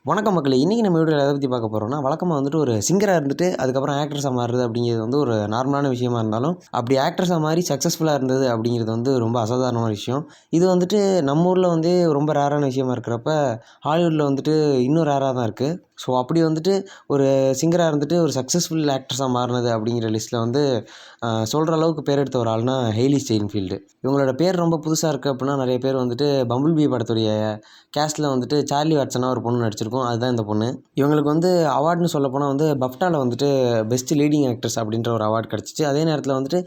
வணக்கம் மக்களே! இன்றைக்கி நம்ம வீடியோவில் எதை பற்றி பார்க்க போகிறோம்னா, வழக்கமாக வந்துட்டு ஒரு சிங்கராக இருந்துட்டு, அதுக்கப்புறம் ஆக்ட்ரஸாக மாறுறது அப்படிங்கிறது வந்து ஒரு நார்மலான விஷயமா இருந்தாலும், அப்படி ஆக்ட்ரஸாக மாறி சக்ஸஸ்ஃபுல்லாக இருந்தது அப்படிங்கிறது வந்து ரொம்ப அசாதாரணமான விஷயம். இது வந்துட்டு நம்ம ஊரில் வந்து ரொம்ப ரேரான விஷயமா இருக்கிறப்ப, ஹாலிவுட்டில் வந்துட்டு இன்னும் ரேராக தான் இருக்குது. ஸோ அப்படி வந்துட்டு ஒரு சிங்கராக இருந்துட்டு ஒரு சக்ஸஸ்ஃபுல் ஆக்ட்ரஸாக மாறினது அப்படிங்கிற லிஸ்ட்டில் வந்து சொல்கிற அளவுக்கு பேர் எடுத்த ஒரு ஆள்னா ஹெய்லி ஸ்டெயின்ஃபீல்டு. இவங்களோட பேர் ரொம்ப புதுசாக இருக்குது அப்படின்னா நிறைய பேர் வந்துட்டு பம்பிள் பீ படத்துடைய கேஸ்ட்டில் வந்துட்டு சார்லி வாட்சனாக ஒரு பொண்ணு நடிச்சிருக்கும். அதுதான் இந்த பொண்ணு. இவங்களுக்கு வந்து அவார்டுன்னு சொல்லப்போனால் வந்து பஃப்டாவில் வந்துட்டு பெஸ்ட் லீடிங் ஆக்ட்ரஸ் அப்படின்ற ஒரு அவார்டு கிடச்சிச்சு. அதே நேரத்தில் வந்துட்டு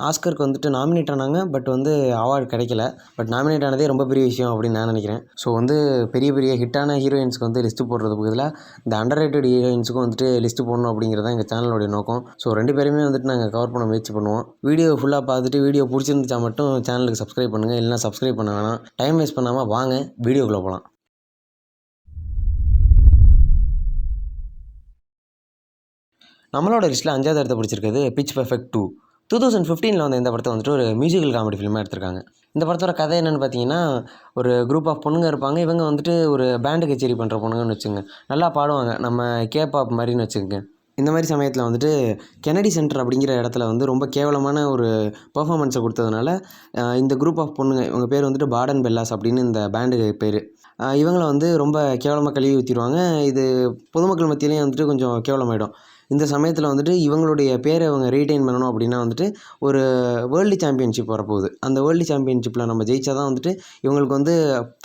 ஆஸ்கருக்கு வந்துட்டு நாமினேட் ஆனாங்க. பட் வந்து அவார்டு கிடைக்கல. பட் நாமினேட் ஆனதே ரொம்ப பெரிய விஷயம் அப்படின்னு நான் நினைக்கிறேன். ஸோ வந்து பெரிய பெரிய ஹிட்டான ஹீரோயின்ஸ்க்கு வந்து லிஸ்ட்டு போடுறதுக்கு பதிலாக இந்த அண்டர் ரேட்டட் ஹீரோயின்ஸுக்கும் வந்துட்டு லிஸ்ட்டு போடணும் அப்படிங்கிறது தான் எங்கள் சேனலோடைய நோக்கம். ஸோ 2 பேருமே வந்துட்டு நாங்கள் கவர் பண்ண முயற்சி பண்ணுவோம். வீடியோ ஃபுல்லாக பார்த்துட்டு வீடியோ பிடிச்சிருந்துச்சா மட்டும் சேனலுக்கு சப்ஸ்கிரைப் பண்ணுங்கள். இல்லைனா சப்ஸ்கிரைப் பண்ண வேணாம். டைம் வேஸ்ட் பண்ணாமல் வாங்க வீடியோக்குள்ளே போகலாம். நம்மளோட லிஸ்ட்டில் 5வது இடத்த பிடிச்சிருக்கிறது பிட்ச் பெர்ஃபெக்ட் 2. 2015 வந்த இந்த படத்தை வந்துட்டு ஒரு மியூசிக்கல் காமெடி ஃபிலிமாக எடுத்திருக்காங்க. இந்த படத்தோட கதை என்னென்னு பார்த்தீங்கன்னா, ஒரு குரூப் ஆஃப் பொண்ணுங்க இருப்பாங்க. இவங்க வந்துட்டு ஒரு பேண்டு கச்சேரி பண்ணுற பொண்ணுங்கன்னு வச்சுக்கோங்க. நல்லா பாடுவாங்க. நம்ம கேபாப் மாதிரின்னு வச்சுக்கோங்க. இந்த மாதிரி சமயத்தில் வந்துட்டு கெனடி சென்டர் அப்படிங்கிற இடத்துல வந்து ரொம்ப கேவலமான ஒரு பெர்ஃபார்மன்ஸை கொடுத்ததுனால இந்த குரூப் ஆஃப் பொண்ணுங்க, இவங்க பேர் வந்துட்டு பாடன் பெல்லாஸ் அப்படின்னு இந்த பேண்டு பேர். இவங்கள வந்து ரொம்ப கேவலமாக கழுவி ஊற்றிடுவாங்க. இது பொதுமக்கள் மத்தியிலையும் வந்துட்டு கொஞ்சம் கேவலமாயிடும். இந்த சமயத்தில் வந்துட்டு இவங்களுடைய பேரை இவங்க ரீட்டைன் பண்ணணும் அப்படின்னா வந்துட்டு ஒரு வேர்ல்டு சாம்பியன்ஷிப் வரப்போகுது. அந்த வேர்ல்டு சாம்பியன்ஷிப்பில் நம்ம ஜெயிச்சா தான் வந்துட்டு இவங்களுக்கு வந்து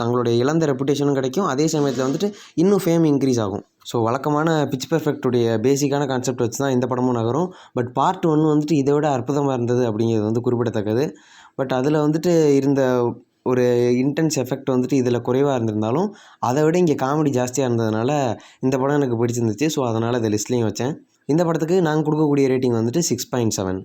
தங்களுடைய இழந்த ரெப்புடேஷனும் கிடைக்கும். அதே சமயத்தில் வந்துட்டு இன்னும் ஃபேம் இன்க்ரீஸ் ஆகும். ஸோ வழக்கமான பிட்ச் பெர்ஃபெக்ட்டுடைய பேசிக்கான கான்செப்ட் வச்சு தான் இந்த படமும் நகரும். பட் பார்ட் 1 வந்துட்டு இதை விட அற்புதமாக இருந்தது அப்படிங்கிறது வந்து குறிப்பிடத்தக்கது. பட் அதில் வந்துட்டு இருந்த ஒரு இன்டென்ஸ் எஃபெக்ட் வந்துட்டு இதில் குறைவாக இருந்திருந்தாலும், அதை விட இங்கே காமெடி ஜாஸ்தியாக இருந்ததுனால இந்த படம் எனக்கு பிடிச்சிருந்துச்சு. ஸோ அதனால் இதை லிஸ்ட்லேயும் வச்சேன். இந்த படத்துக்கு நாங்கள் கொடுக்கக்கூடிய ரேட்டிங் வந்துட்டு 6.7.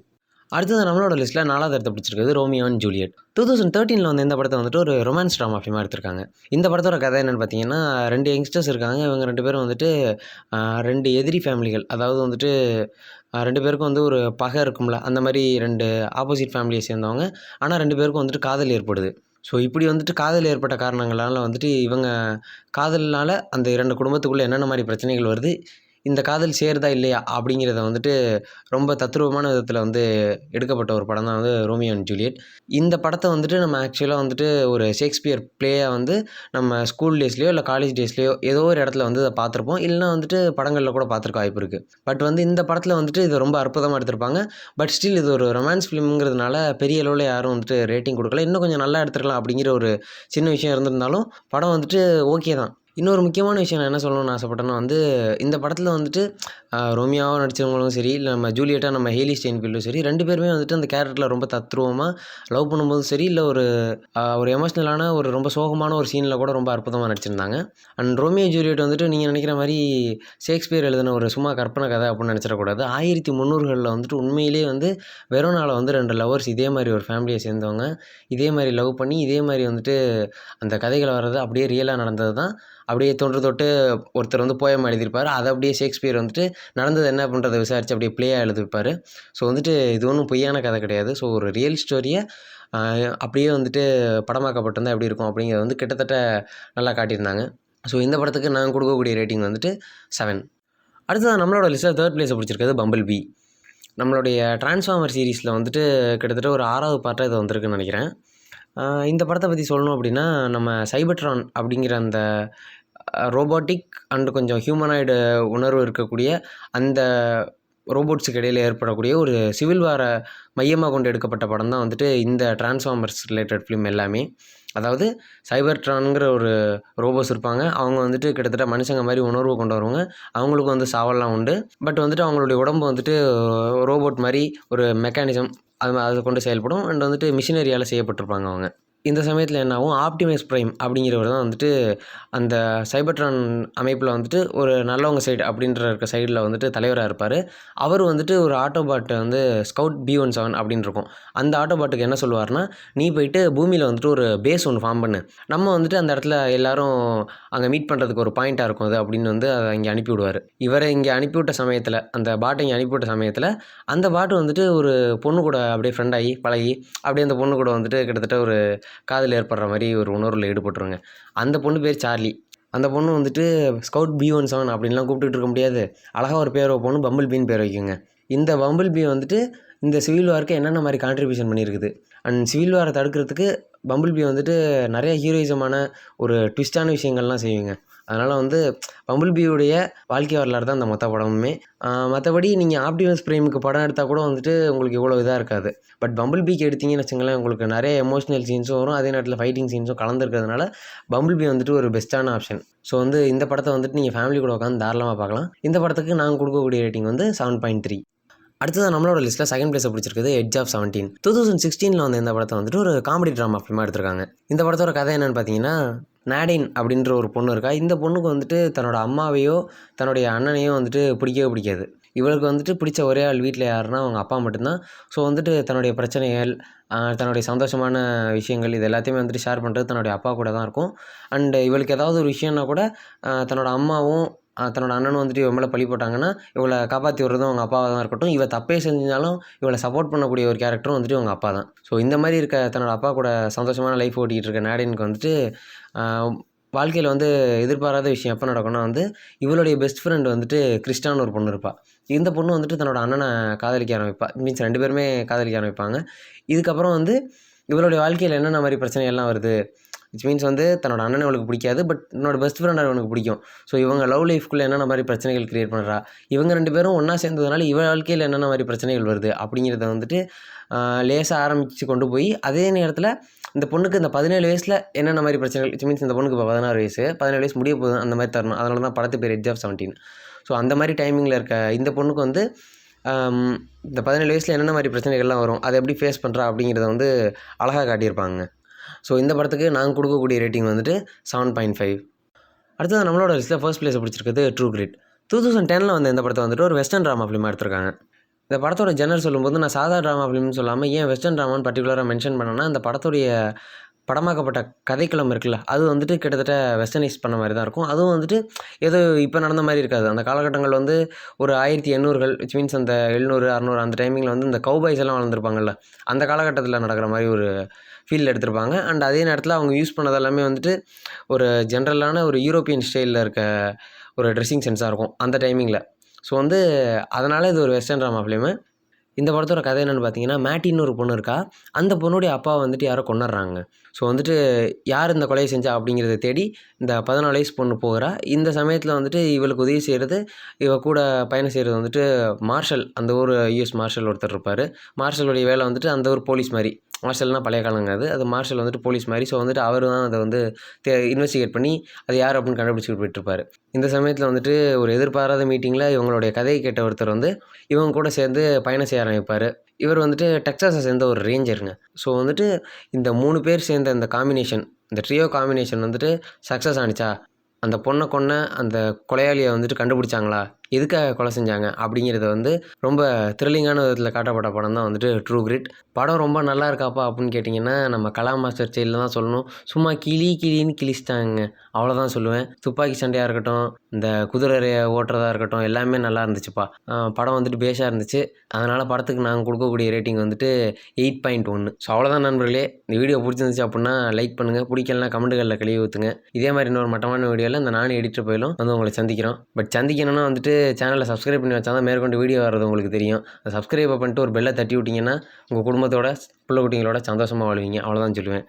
அடுத்தது நம்மளோட லிஸ்ட்டில் 4வது இடத்த பிடிச்சிருக்கிறது ரோமியோ அண்ட் ஜூலியட். 2013 வந்த இந்த படத்தை வந்துட்டு ஒரு ரொமான்ஸ் ட்ராமா ஃபிலிமாக எடுத்திருக்காங்க. இந்த படத்தோட கதை என்னென்னு பார்த்தீங்கன்னா, 2 யங்ஸ்டர்ஸ் இருக்காங்க. இவங்க 2 பேரும் வந்துட்டு 2 எதிரி ஃபேமிலிகள். அதாவது வந்துட்டு 2 பேருக்கும் வந்து ஒரு பகை இருக்கும்ல, அந்த மாதிரி 2 ஆப்போசிட் ஃபேமிலியை சேர்ந்தவங்க. ஆனால் 2 பேருக்கும் வந்துட்டு காதல் ஏற்படுது. ஸோ இப்படி வந்துட்டு காதல் ஏற்பட்ட காரணங்களால் வந்துட்டு இவங்க காதல்னால் அந்த 2 குடும்பத்துக்குள்ளே என்னென்ன மாதிரி பிரச்சனைகள் வருது, இந்த காதல் சேருதா இல்லையா அப்படிங்கிறத வந்துட்டு ரொம்ப தத்ரூபமான விதத்தில் வந்து எடுக்கப்பட்ட ஒரு படம் தான் வந்து ரோமியோ அண்ட் ஜூலியட். இந்த படத்தை வந்துட்டு நம்ம ஆக்சுவலாக வந்துட்டு ஒரு ஷேக்ஸ்பியர் ப்ளேயாக வந்து நம்ம ஸ்கூல் டேஸ்லேயோ இல்லை காலேஜ் டேஸ்லேயோ ஏதோ ஒரு இடத்துல வந்து அதை பார்த்துருப்போம். இல்லைனா வந்துட்டு படங்களில் கூட பார்த்துருக்க வாய்ப்பு இருக்குது. பட் வந்து இந்த படத்தில் வந்துட்டு இது ரொம்ப அற்புதமாக எடுத்திருப்பாங்க. பட் ஸ்டில் இது ஒரு ரொமான்ஸ் ஃபிலிம்ங்கிறதுனால பெரிய அளவில் யாரும் வந்துட்டு ரேட்டிங் கொடுக்கல. இன்னும் கொஞ்சம் நல்லா எடுத்துருக்கலாம் அப்படிங்கிற ஒரு சின்ன விஷயம் இருந்திருந்தாலும் படம் வந்துட்டு ஓகே தான். இன்னொரு முக்கியமான விஷயம் நான் என்ன சொல்லணும்னு ஆசைப்பட்டேன்னா வந்து, இந்த படத்தில் வந்துட்டு ரோமியோவாக நடித்தவங்களும் சரி, இல்லை நம்ம ஜூலியட்டாக நம்ம ஹெய்லி ஸ்டெயின்ஃபீல்டும் சரி, 2 பேருமே வந்துட்டு அந்த கேரக்டரில் ரொம்ப தத்ரூபமாக லவ் பண்ணும்போதும் சரி, இல்லை ஒரு எமோஷ்னலான ஒரு ரொம்ப சோகமான ஒரு சீனில் கூட ரொம்ப அற்புதமாக நடிச்சிருந்தாங்க. அண்ட் ரோமியோ ஜூலியட் வந்துட்டு நீங்கள் நினைக்கிற மாதிரி ஷேக்ஸ்பியர் எழுதின ஒரு சும்மா கற்பனை கதை அப்படின்னு நினச்சிடக்கூடாது. 1300களில் வந்துட்டு உண்மையிலேயே வந்து வெரோனாவில் வந்து 2 லவ்வர்ஸ் இதே மாதிரி ஒரு ஃபேமிலியை சேர்ந்தவங்க இதே மாதிரி லவ் பண்ணி இதே மாதிரி வந்துட்டு அந்த கதைகள் வர்றது அப்படியே ரியலாக நடந்தது தான். அப்படியே தொன்று தொட்டு ஒருத்தர் வந்து போயம் எழுதியிருப்பார். அதை அப்படியே ஷேக்ஸ்பியர் வந்துட்டு நடந்தது என்ன அப்படின்றத விசாரித்து அப்படியே ப்ளேயாக எழுதியிருப்பார். ஸோ வந்துட்டு இது ஒன்றும் பொய்யான கதை கிடையாது. ஸோ ஒரு ரியல் ஸ்டோரியை அப்படியே வந்துட்டு படமாக்கப்பட்டிருந்தால் எப்படி இருக்கும் அப்படிங்கிறத வந்து கிட்டத்தட்ட நல்லா காட்டியிருந்தாங்க. ஸோ இந்த படத்துக்கு நான் கொடுக்கக்கூடிய ரேட்டிங் வந்துட்டு 7. அடுத்தது நம்மளோட லிஸ்ட்டில் 3rd பிளேஸை பிடிச்சிருக்கிறது பம்பிள் பீ. நம்மளுடைய டிரான்ஸ்ஃபார்மர் சீரீஸில் வந்துட்டு கிட்டத்தட்ட ஒரு 6வது பார்ட்டாக இது வந்திருக்குன்னு நினைக்கிறேன். இந்த படத்தை பற்றி சொல்லணும் அப்படின்னா, நம்ம சைபர்ட்ரான் அப்படிங்கிற அந்த ரோபோட்டிக் அண்டு கொஞ்சம் ஹியூமனாய்டு உணர்வு இருக்கக்கூடிய அந்த ரோபோட்ஸுக்கு இடையில் ஏற்படக்கூடிய ஒரு சிவில் வாரை மையமாக கொண்டு எடுக்கப்பட்ட படம் தான் வந்துட்டு இந்த டிரான்ஸ்ஃபார்மர்ஸ் ரிலேட்டட் ஃபிலிம் எல்லாமே. அதாவது சைபர்ட்ரான்ங்கிற ஒரு ரோபோஸ் இருப்பாங்க. அவங்க வந்துட்டு கிட்டத்தட்ட மனுஷங்க மாதிரி உணர்வு கொண்டு வருவாங்க. அவங்களுக்கும் வந்து சாவல்லாம் உண்டு. பட் வந்துட்டு அவங்களுடைய உடம்பு வந்துட்டு ரோபோட் மாதிரி ஒரு மெக்கானிசம் அதை கொண்டு செயல்படும். அண்ட் வந்துட்டு மிஷினரியால் செய்யப்பட்டிருப்பாங்க அவங்க. இந்த சமயத்தில் என்ன ஆகும், ஆப்டிமஸ் ப்ரைம் அப்படிங்கிறவர் தான் வந்துட்டு அந்த சைபர்ட்ரான் அமைப்பில் வந்துட்டு ஒரு நல்லவங்க சைடு இருக்க சைடில் வந்துட்டு தலைவராக இருப்பார். அவர் வந்துட்டு ஒரு ஆட்டோபாட்டை வந்து ஸ்கவுட் B17 அப்படின்னு இருக்கும். அந்த ஆட்டோபாட்டுக்கு என்ன சொல்லுவார்னா, நீ போயிட்டு பூமியில் வந்துட்டு ஒரு பேஸ் ஒன்று ஃபார்ம் பண்ணு, நம்ம வந்துட்டு அந்த இடத்துல எல்லோரும் அங்கே மீட் பண்ணுறதுக்கு ஒரு பாயிண்ட்டாக இருக்கும் அது அப்படின்னு வந்து அதை இங்கே அனுப்பிவிடுவார். இவரை இங்கே அனுப்பிவிட்ட சமயத்தில் அந்த பாட்டை இங்கே அனுப்பிவிட்ட சமயத்தில் அந்த பாட்டு வந்துட்டு ஒரு பொண்ணு கூட அப்படியே ஃப்ரெண்ட் ஆகி பழகி அப்படியே அந்த பொண்ணு கூட வந்துட்டு கிட்டத்தட்ட ஒரு காதல் ஏற்படுற மாதிரி ஒரு உணர்வில் ஈடுபட்டுருங்க. அந்த பொண்ணு பேர் சார்லி. அந்த பொண்ணு வந்துட்டு ஸ்கவுட் B17 அப்படின்லாம் கூப்பிட்டுட்டு இருக்க முடியாது. அழகா ஒரு பேர் வைப்போன்னு பம்பிள் பீன்னு பேர் வைக்குங்க. இந்த பம்பிள் பீ வந்துட்டு இந்த சிவில் வார்க்கு என்னென்ன மாரி கான்ட்ரிபியூஷன் பண்ணியிருக்குது. அண்ட் சிவில் வார தடுக்கிறதுக்கு பம்பிள் பீ வந்துட்டு நிறைய ஹீரோயிசமான ஒரு ட்விஸ்ட்டான விஷயங்கள்லாம் செய்யுங்க. அதனால் வந்து பம்பிள் பீயுடைய வாழ்க்கை வரலாறு தான் அந்த மொத்த படமுமே. மற்றபடி நீங்கள் ஆப்டிமஸ் பிரைமுக்கு படம் எடுத்தால் கூட வந்துட்டு உங்களுக்கு இவ்வளோ இதாக இருக்காது. பட் பம்பிள் பீக்கு எடுத்தீங்கன்னு வச்சுங்களேன், உங்களுக்கு நிறைய எமோஷனல் சீன்ஸும் வரும், அதே நேரத்தில் ஃபைட்டிங் சீன்ஸும் கலந்துருக்கிறதுனால பம்பிள் பீ வந்துட்டு ஒரு பெஸ்ட்டான ஆப்ஷன். ஸோ வந்து இந்த படத்தை வந்துட்டு நீங்கள் ஃபேமிலி கூட உட்காந்து தாராளமாக பார்க்கலாம். இந்த படத்துக்கு நாங்கள் கொடுக்கக்கூடிய ரேட்டிங் வந்து 7.3. அடுத்தது நம்மளோட லிஸ்ட்டில் செகண்ட் பிளேஸை பிடிச்சிருக்குது எட்ஜ் ஆஃப் 17. 2016 வந்து இந்த படத்தை வந்துட்டு ஒரு காமெடி ட்ராமா ஃபிலிமாக எடுத்திருக்காங்க. இந்த படத்தோட கதை என்னென்னு பார்த்தீங்கன்னா, நாடின் அப்படின்ற ஒரு பொண்ணு இருக்கா. இந்த பொண்ணுக்கு வந்துட்டு தன்னோட அம்மாவையோ தன்னுடைய அண்ணனையோ வந்துட்டு பிடிக்கவே பிடிக்காது. இவளுக்கு வந்துட்டு பிடிச்ச ஒரே ஆள் வீட்டில் யாருன்னா அவங்க அப்பா மட்டும்தான். ஸோ வந்துட்டு தன்னுடைய பிரச்சனைகள், தன்னுடைய சந்தோஷமான விஷயங்கள் இது எல்லாத்தையுமே வந்துட்டு ஷேர் பண்ணுறது தன்னுடைய அப்பா கூட தான் இருக்கும். அண்டு இவளுக்கு ஏதாவது ஒரு விஷயம்னா கூட தன்னோட அம்மாவும் தன்னோட அண்ணனும் வந்துட்டு இவன் மேலே பழி போட்டாங்கன்னா இவளை காப்பாற்றி விடுறதும் அவங்க அப்பாவாக தான் இருக்கட்டும். இவள் தப்பே செஞ்சாலும் இவளை சப்போர்ட் பண்ணக்கூடிய ஒரு கேரக்டரும் வந்துட்டு அவங்க அப்பா தான். ஸோ இந்த மாதிரி இருக்க தன்னோட அப்பா கூட சந்தோஷமான லைஃப் ஓட்டிகிட்டு இருக்க நாடினுக்கு வந்துட்டு வாழ்க்கையில் வந்து எதிர்பாராத விஷயம் எப்போ நடக்கும்னா வந்து இவளுடைய பெஸ்ட் ஃப்ரெண்டு வந்துட்டு கிறிஸ்டான்னு ஒரு பொண்ணு இருப்பாள். இந்த பொண்ணு வந்துட்டு தன்னோட அண்ணனை காதலிக்க ஆரம்பிப்பா. மீன்ஸ் 2 பேருமே காதலிக்க ஆரம்பிப்பாங்க. இதுக்கப்புறம் வந்து இவளுடைய வாழ்க்கையில் என்னென்ன மாதிரி பிரச்சனைகள்லாம் வருது. விச் மீன்ஸ் வந்து தன்னோட அண்ணனை அவளுக்கு பிடிக்காது, பட் என்னோட பெஸ்ட் ஃப்ரெண்ட் அவனுக்கு பிடிக்கும். ஸோ இவங்க லவ் லைஃப்குள்ளே என்னென்ன மாதிரி பிரச்சனைகள் கிரியேட் பண்ணுறா, இவங்க 2 பேரும் ஒன்றா சேர்ந்ததுனால இவள் வாழ்க்கையில் என்னென்ன மாதிரி பிரச்சனைகள் வருது அப்படிங்கிறத வந்துட்டு லேசாக ஆரம்பித்து கொண்டு போய், அதே நேரத்தில் இந்த பொண்ணுக்கு இந்த 17 வயசில் என்னென்ன மாதிரி பிரச்சனைகள், விச் மீன்ஸ் இந்த பொண்ணுக்கு இப்போ 16 வயசு, 17 வயசு முடிய போகுது அந்த மாதிரி தரணும். அதனால தான் படத்து பேர் எட்ஜ் ஆஃப் 17. ஸோ அந்த மாதிரி டைமிங்கில் இருக்க இந்த பொண்ணுக்கு வந்து இந்த 17 வயசில் என்னென்ன மாதிரி பிரச்சனைகள்லாம் வரும், அதை எப்படி ஃபேஸ் பண்ணுறா அப்படிங்கிறத வந்து அழகாக காட்டியிருப்பாங்க. ஸோ இந்த படத்துக்கு நாங்கள் கொடுக்கக்கூடிய ரேட்டிங் வந்துட்டு 7.5. அடுத்தது நம்மளோட லிஸ்ட்டில் ஃபர்ஸ்ட் பிளேஸை பிடிச்சிருக்குது ட்ரூ கிரிட். 2010 வந்து இந்த படத்தை வந்துட்டு ஒரு வெஸ்டர்ன் ட்ராமா ஃபிலிமாக எடுத்திருக்காங்க. இந்த படத்தோட ஜெனர் சொல்லும்போது நான் சாதா ட்ராமா ஃபிலிம்னு சொல்லாமல் ஏன் வெஸ்டர்ன் ட்ராமான்னு பர்டிகுலராக மென்ஷன் பண்ணேன்னா, அந்த படத்துடைய படமாக்கப்பட்ட கதைக்களம் இருக்குல்ல, அது வந்துட்டு கிட்டத்தட்ட வெஸ்டர்னைஸ் பண்ண மாதிரி தான் இருக்கும். அதுவும் வந்துட்டு ஏதோ இப்போ நடந்த மாதிரி இருக்காது. அந்த காலகட்டங்கள் வந்து ஒரு 1800கள், விச் மீன்ஸ் அந்த 700, 600 அந்த டைமிங்கில் வந்து இந்த கௌபாய்ஸ் எல்லாம் வளர்ந்துருப்பாங்கல்ல, அந்த காலகட்டத்தில் நடக்கிற மாதிரி ஒரு ஃபீல் எடுத்திருப்பாங்க. அண்ட் அதே நேரத்தில் அவங்க யூஸ் பண்ணது எல்லாமே வந்துட்டு ஒரு ஜென்ரலான ஒரு யூரோப்பியன் ஸ்டைலில் இருக்க ஒரு ட்ரெஸ்ஸிங் சென்ஸாக இருக்கும் அந்த டைமிங்கில். ஸோ வந்து அதனால் இது ஒரு வெஸ்டர்ன் ட்ராமா ஃபிலிமு. இந்த படத்தோட கதை என்னென்னு பார்த்தீங்கன்னா, மேட்டின்னு ஒரு பொண்ணு இருக்கா. அந்த பொண்ணுடைய அப்பா வந்துட்டு யாரோ கொன்னுடுறாங்க. ஸோ வந்துட்டு யார் இந்த கொலையை செஞ்சா அப்படிங்கிறத தேடி இந்த 14 வயசு பொண்ணு போகிறா. இந்த சமயத்தில் வந்துட்டு இவளுக்கு உதவி செய்கிறது, இவ கூட பயணம் செய்கிறது வந்துட்டு மார்ஷல், அந்த ஊர் யுஎஸ் மார்ஷல் ஒருத்தர் இருப்பார். மார்ஷலுடைய வேலை வந்துட்டு அந்த ஒரு போலீஸ் மாதிரி. மார்ஷல்னால் பழைய காலங்க அது மார்ஷல் வந்துட்டு போலீஸ் மாதிரி. ஸோ வந்துட்டு அவர் தான் அதை வந்து இன்வெஸ்டிகேட் பண்ணி அது யார் அப்படின்னு கண்டுபிடிச்சிட்டு போயிட்டுருப்பார். இந்த சமயத்தில் வந்துட்டு ஒரு எதிர்பாராத மீட்டிங்கில் இவங்களுடைய கதையை கேட்ட ஒருத்தர் வந்து இவங்க கூட சேர்ந்து பயணம் செய்ய ஆரம்பிப்பார். இவர் வந்துட்டு டெக்சாஸை சேர்ந்த ஒரு ரேஞ்சருங்க. ஸோ வந்துட்டு இந்த 3 பேர் சேர்ந்த இந்த காம்பினேஷன், இந்த ட்ரியோ காம்பினேஷன் வந்துட்டு சக்ஸஸ் ஆனிச்சா, அந்த பொண்ணை கொன்ன அந்த கொலையாளியை வந்துட்டு கண்டுபிடிச்சாங்களா, எதுக்காக கொலை செஞ்சாங்க அப்படிங்கிறத வந்து ரொம்ப த்ரில்லிங்கான விதத்தில் காட்டப்பட்ட படம் தான் வந்துட்டு ட்ரூ கிரிட். படம் ரொம்ப நல்லா இருக்காப்பா அப்படின்னு கேட்டிங்கன்னா நம்ம கலா மாஸ்டர் ஸ்டைலில் தான் சொல்லணும். சும்மா கிளின்னு கிழிச்சிட்டாங்க, அவ்வளோதான் சொல்லுவேன். துப்பாக்கி சண்டையாக இருக்கட்டும், இந்த குதிரை ஓட்டுறதா இருக்கட்டும், எல்லாமே நல்லா இருந்துச்சுப்பா. படம் வந்துட்டு பேஸாக இருந்துச்சு. அதனால் படத்துக்கு நாங்கள் கொடுக்கக்கூடிய ரேட்டிங் வந்துட்டு 8.1. ஸோ அவ்வளோதான் நண்பர்களே. இந்த வீடியோ பிடிச்சிருந்துச்சு அப்படின்னா லைக் பண்ணுங்கள், பிடிக்கலனா கமெண்ட்டுகளில் கழுவி ஊற்றுங்க. இதே மாதிரி இன்னொரு மட்டமான வீடியோவில் இந்த நானும் எடிட்டர் போயிலும் வந்து உங்களை சந்திக்கிறோம். பட் சந்திக்கணும்னா வந்துட்டு சேனலை சப்ஸ்கிரைப் பண்ணி வச்சா தான் மேற்கொண்டு வீடியோ வர்றது உங்களுக்கு தெரியும். சப்ஸ்கிரைப் பண்ணிட்டு ஒரு பெல்லை தட்டி விட்டிங்கன்னா உங்கள் குடும்பத்தோட பிள்ளை குட்டிங்களோட சந்தோஷமாக வாழ்வீங்க. அவ்வளோதான் சொல்லுவேன்.